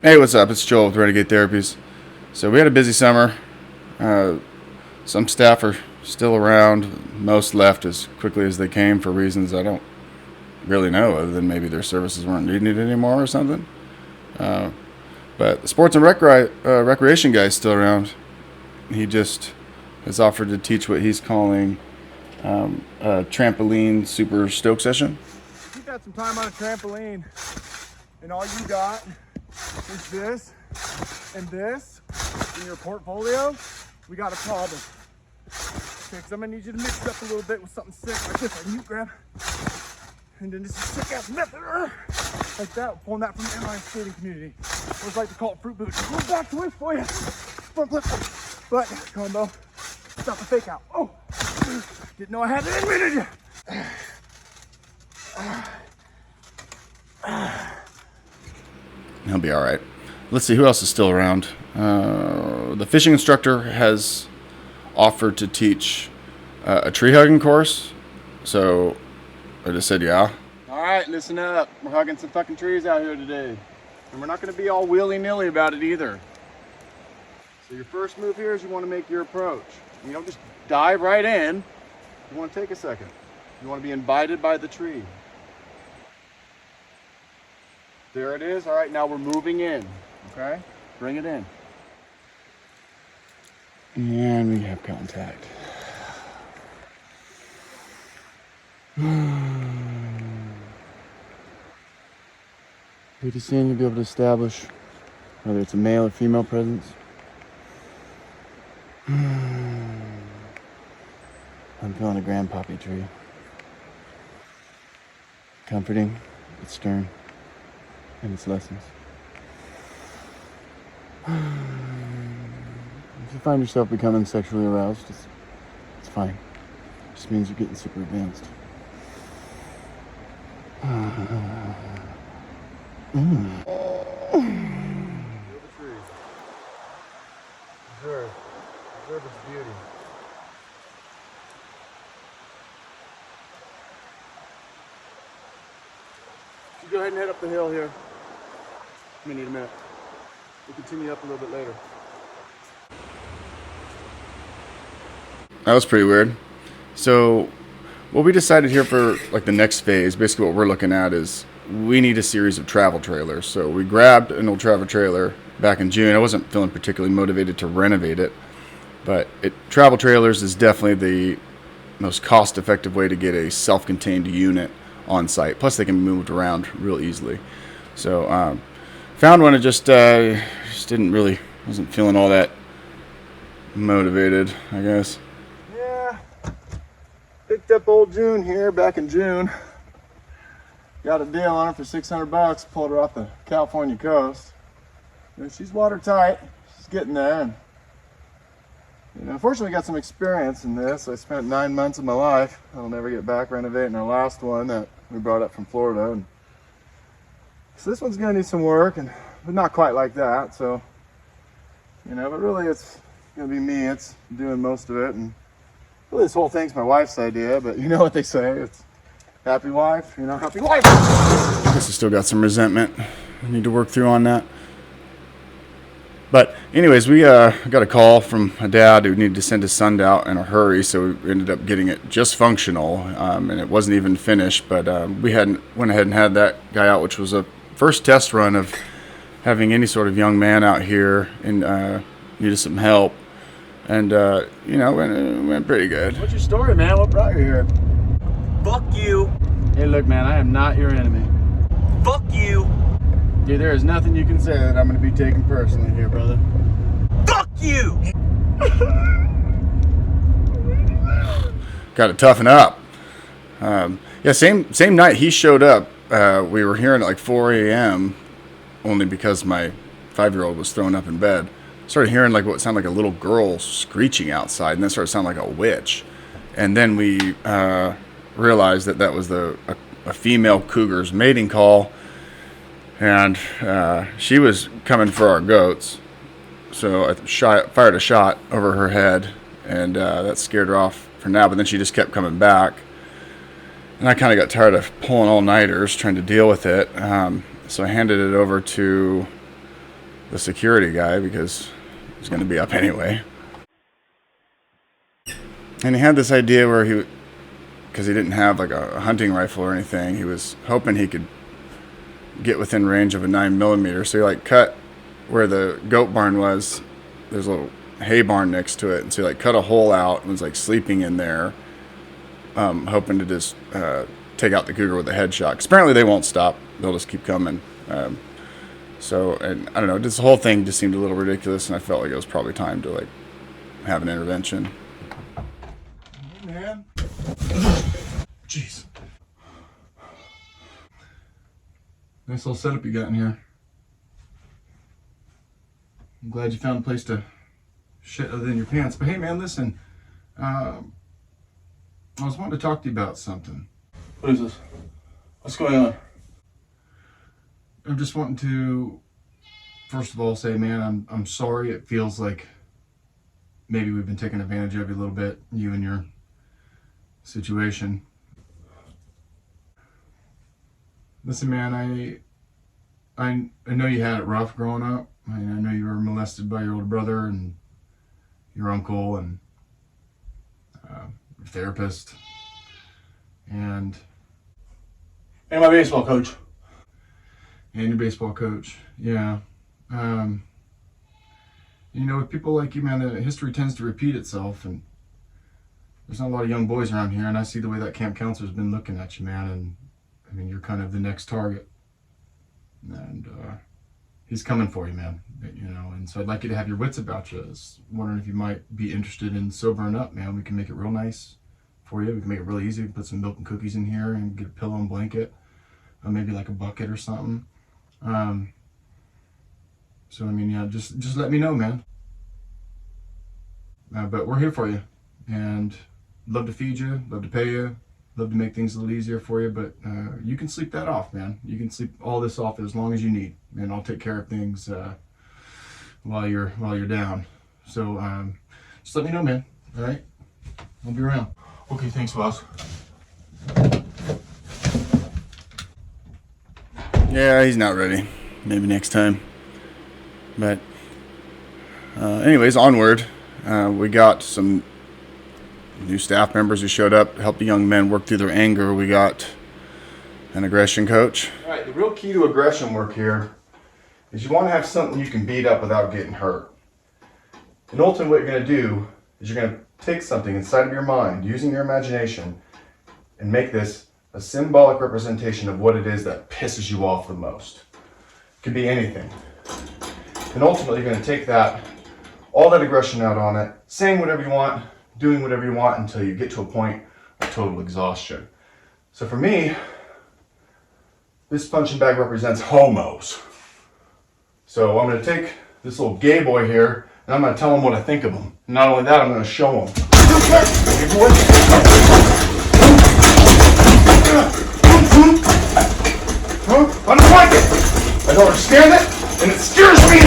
Hey, what's up? It's Joel with Renegade Therapies. So we had a busy summer. Some staff are still around. Most left as quickly as they came for reasons I don't really know, other than maybe their services weren't needed anymore or something. Uh, but the sports and recreation guy's still around. He just has offered to teach what he's calling a trampoline super stoke session. You got some time on a trampoline, and all you got is this and this in your portfolio. We got a problem. Okay, because I'm gonna need you to mix it up a little bit with something sick like this. Like you grab, and then just a sick ass method like that, pulling that from the inline skating community. I always like to call it fruit boot. Go back twist for you. Front flip, butt combo. Stop the fake out. Oh, didn't know I had it in me, did you? He'll be all right. Let's see who else is still around. The fishing instructor has offered to teach a tree hugging course. So I just said, yeah. All right, listen up. We're hugging some fucking trees out here today. And we're not going to be all willy-nilly about it either. So your first move here is you want to make your approach. You don't just dive right in. You want to take a second. You want to be invited by the tree. There it is. All right, now we're moving in. Okay? Bring it in. And we have contact. Pretty soon you'll be able to establish whether it's a male or female presence. I'm feeling a grandpappy tree. Comforting, it's stern, and its lessons. If you find yourself becoming sexually aroused, it's fine. It just means you're getting super advanced. Feel the tree. Observe. Observe its beauty. You go ahead and head up the hill here. We need a minute. We'll continue up a little bit later. That was pretty weird. So what we decided here for like the next phase, basically what we're looking at is we need a series of travel trailers. So we grabbed an old travel trailer back in June. I wasn't feeling particularly motivated to renovate it, but travel trailers is definitely the most cost-effective way to get a self-contained unit on site. Plus they can be moved around real easily. So found one. It just wasn't feeling all that motivated, I guess. Yeah. Picked up old June here back in June. Got a deal on her for $600. Pulled her off the California coast. She's watertight. She's getting there. And, unfortunately, got some experience in this. I spent 9 months of my life. I'll never get back renovating our last one that we brought up from Florida. And so this one's gonna need some work, but not quite like that. So, but really it's gonna be me. It's doing most of it, and really this whole thing's my wife's idea. But you know what they say? It's happy wife, happy life. I guess I still got some resentment I need to work through on that. But anyways, we got a call from a dad who needed to send his son out in a hurry, so we ended up getting it just functional, and it wasn't even finished. But we went ahead and had that guy out, which was a first test run of having any sort of young man out here and needed some help. And, went pretty good. What's your story, man? What brought you here? Fuck you. Hey, look, man, I am not your enemy. Fuck you. Dude, there is nothing you can say that I'm going to be taking personally here, brother. Fuck you. Got to toughen up. Same night he showed up. We were hearing at like 4 a.m. only because my 5-year-old was thrown up in bed. Started hearing like what sounded like a little girl screeching outside, and then started sounding like a witch. And then we realized that was a female cougar's mating call, and she was coming for our goats. So I fired a shot over her head, and that scared her off for now. But then she just kept coming back. And I kind of got tired of pulling all-nighters trying to deal with it. So I handed it over to the security guy because he was going to be up anyway. And he had this idea where because he didn't have like a hunting rifle or anything, he was hoping he could get within range of a 9mm. So he like cut where the goat barn was. There's a little hay barn next to it, and so he like cut a hole out and was like sleeping in there, hoping to just take out the cougar with a headshot. 'Cause apparently they won't stop; they'll just keep coming. So, and I don't know, this whole thing just seemed a little ridiculous, and I felt like it was probably time to like have an intervention. Hey, man. Jeez. Nice little setup you got in here. I'm glad you found a place to shit other than your pants. But hey, man, listen. I was wanting to talk to you about something. What is this? What's going on? I'm just wanting to, first of all, say, man, I'm sorry. It feels like maybe we've been taking advantage of you a little bit, you and your situation. Listen, man, I know you had it rough growing up. I know you were molested by your older brother and your uncle and your therapist. And my baseball coach. your baseball coach. Yeah. With people like you, man, the history tends to repeat itself, and there's not a lot of young boys around here, and I see the way that camp counselor's been looking at you, man, and I mean, you're kind of the next target. And he's coming for you, man, and so I'd like you to have your wits about you. I was wondering if you might be interested in sobering up, man. We can make it real nice for you. We can make it really easy. We can put some milk and cookies in here and get a pillow and blanket, maybe like a bucket or something. So, I mean, yeah, just let me know, man. But we're here for you, and love to feed you, love to pay you, love to make things a little easier for you, but you can sleep that off, man. You can sleep all this off as long as you need, and I'll take care of things while you're down. So just let me know, man. All right, I'll be around. Okay, thanks, boss. Yeah, he's not ready. Maybe next time. But anyways, onward. We got some new staff members who showed up to help the young men work through their anger. We got an aggression coach. All right, the real key to aggression work here is you want to have something you can beat up without getting hurt. And ultimately what you're going to do is you're going to take something inside of your mind, using your imagination, and make this a symbolic representation of what it is that pisses you off the most. It could be anything. And ultimately you're going to take all that aggression out on it, saying whatever you want, doing whatever you want until you get to a point of total exhaustion. So for me, this punching bag represents homos. So I'm going to take this little gay boy here, and I'm going to tell him what I think of him. And not only that, I'm going to show him. Gay boy? Huh? I don't like it! I don't understand it, and it scares me!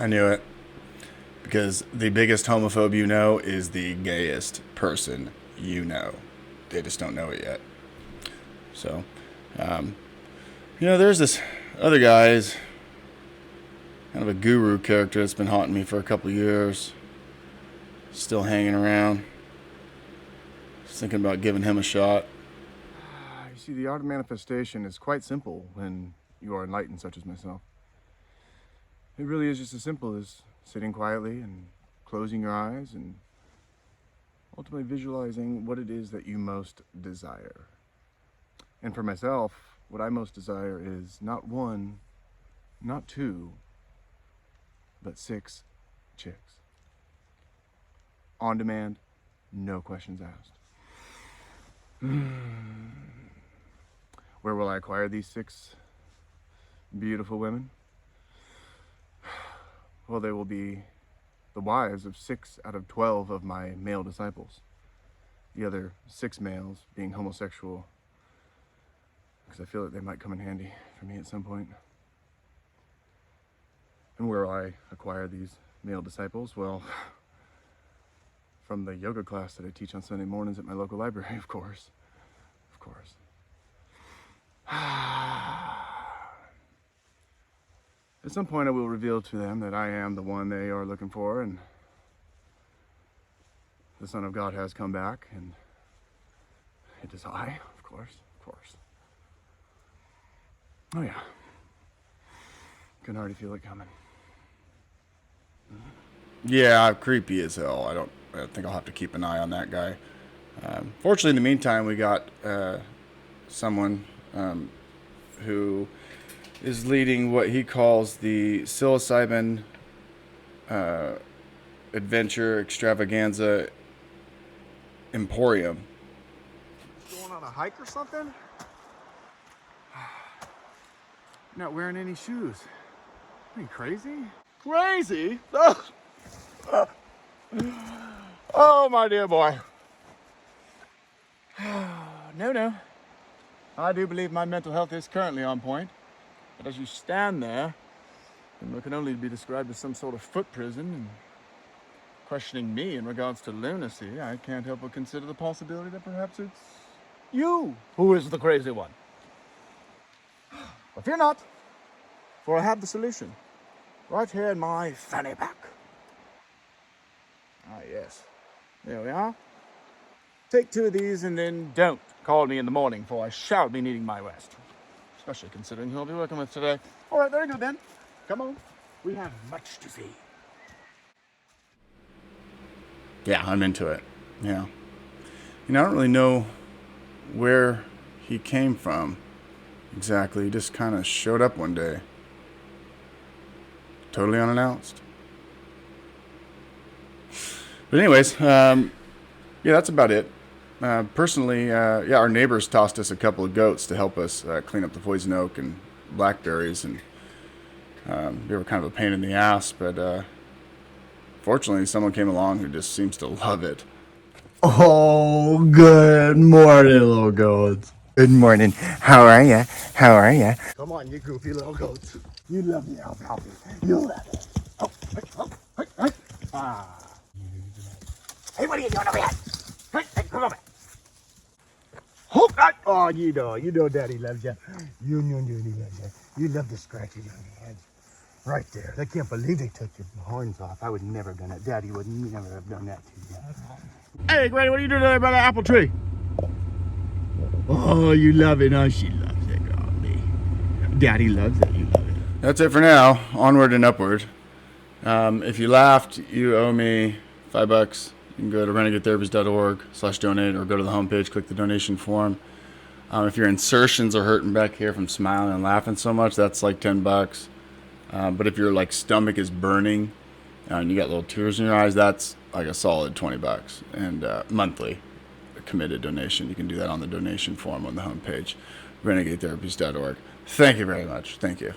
I knew it. Because the biggest homophobe you know is the gayest person you know. They just don't know it yet. So, there's this other guy's kind of a guru character that's been haunting me for a couple years. Still hanging around. Just thinking about giving him a shot. You see, the art of manifestation is quite simple when you are enlightened, such as myself. It really is just as simple as sitting quietly and closing your eyes and ultimately visualizing what it is that you most desire. And for myself, what I most desire is not one, not two, but 6 chicks. On demand, no questions asked. Where will I acquire these 6 beautiful women? Well, they will be the wives of 6 out of 12 of my male disciples. The other 6 males being homosexual, because I feel that they might come in handy for me at some point. And where will I acquire these male disciples? Well, from the yoga class that I teach on Sunday mornings at my local library, of course. Of course. At some point I will reveal to them that I am the one they are looking for, and the Son of God has come back, and it is I, of course, of course. Oh yeah. Can already feel it coming. Yeah, creepy as hell. I think I'll have to keep an eye on that guy. Fortunately, in the meantime, we got someone who is leading what he calls the psilocybin adventure extravaganza emporium. Going on a hike or something? Not wearing any shoes. Are you crazy? Crazy? Oh, my dear boy. No. I do believe my mental health is currently on point. But as you stand there, and what can only be described as some sort of foot prison, and questioning me in regards to lunacy, I can't help but consider the possibility that perhaps it's you who is the crazy one. But fear not, for I have the solution right here in my fanny pack. Ah, yes. There we are. Take 2 of these and then don't call me in the morning, for I shall be needing my rest. Especially considering who I'll be working with today. All right, very good then. Come on. We have much to see. Yeah, I'm into it. Yeah. I don't really know where he came from exactly. He just kind of showed up one day. Totally unannounced. But anyways, yeah, that's about it. Personally, our neighbors tossed us a couple of goats to help us clean up the poison oak and blackberries, and they were kind of a pain in the ass, but fortunately someone came along who just seems to love it. Oh, good morning, little goats. Good morning. How are ya? How are ya? Come on, you goofy little goats. You love the alfalfa. You love it. Oh, hey. Ah. Hey, what are you doing over here? Hey, come over. Oh, you know Daddy loves you. You know Daddy loves you. You love the scratches on your head. Right there. I can't believe they took your horns off. I would never have done that. Daddy would never have done that to you. Hey, Granny, what are you doing there by the apple tree? Oh, you love it. Oh, she loves it, girl. Me. Daddy loves it. You love it. That's it for now. Onward and upward. If you laughed, you owe me $5. You can go to renegadetherapies.org/donate, or go to the homepage, click the donation form. If your insertions are hurting back here from smiling and laughing so much, that's like $10. But if your stomach is burning and you got little tears in your eyes, that's like a solid $20. And monthly committed donation. You can do that on the donation form on the homepage, renegadetherapies.org. Thank you very much. Thank you.